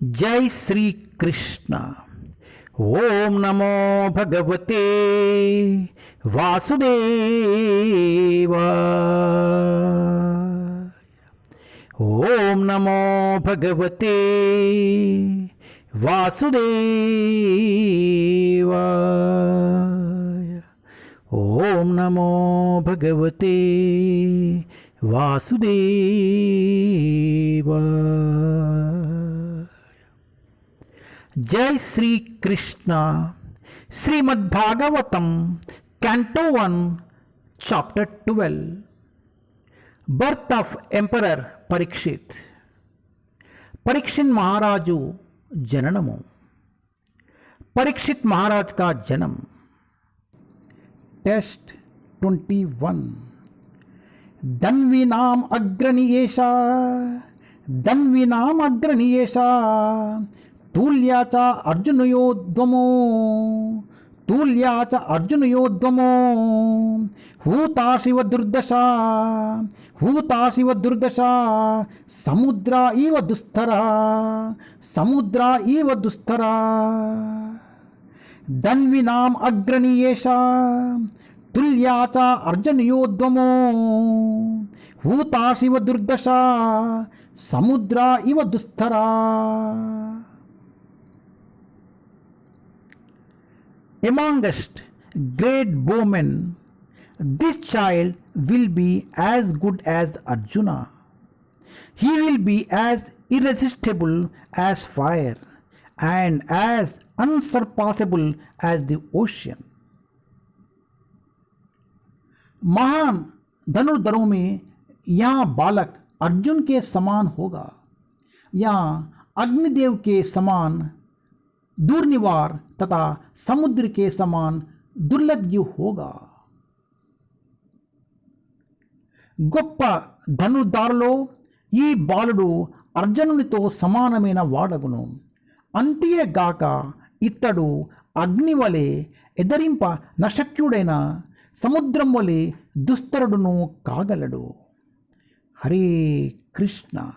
जय श्री कृष्ण। ओम नमो भगवते वासुदेवाय। ओम नमो भगवते वासुदेवाय। ओम नमो भगवते वासुदेवाय। जय Shri Krishna. Srimad Bhagavatam canto 1 chapter 12 birth of emperor Parikshit. Parikshit महाराजु जननमु। परीक्षित महाराज का जन्म। टेस्ट 21। धन्वीनाम अग्रणीयेषा धन्वीनाम अग्रणीयेषा तुल्याचा अर्जुनयोद्वमो तुल्याचा अर्जुनयोद्वमो हूताशिव दुर्दशा हूताशिव दुर्दशा समुद्रा इव दुस्तरा समुद्रा इव दुस्तरा। धन्वीनाम अग्रणीयेषा तुल्याचा अर्जुनयोद्वमो हूताशिव दुर्दशा समुद्रा इव दुस्तरा। Amongst great bowmen, this child will be as good as Arjuna. He will be as irresistible as fire and as unsurpassable as the ocean. महान धनुर्धरों में यह बालक अर्जुन के समान होगा, या अग्निदेव के समान दूरनिवार तथा समुद्र के समान दुर्लभ होगा। గొప్ప ధనుర్ధారులో ఈ బాలుడు అర్జునునితో సమానమైన వాడగును. అంతేగాక ఇతడు అగ్ని వలె ఎదరింప నశక్యుడైన సముద్రం వలె దుస్తరుడును కాగలడు. హరే కృష్ణ.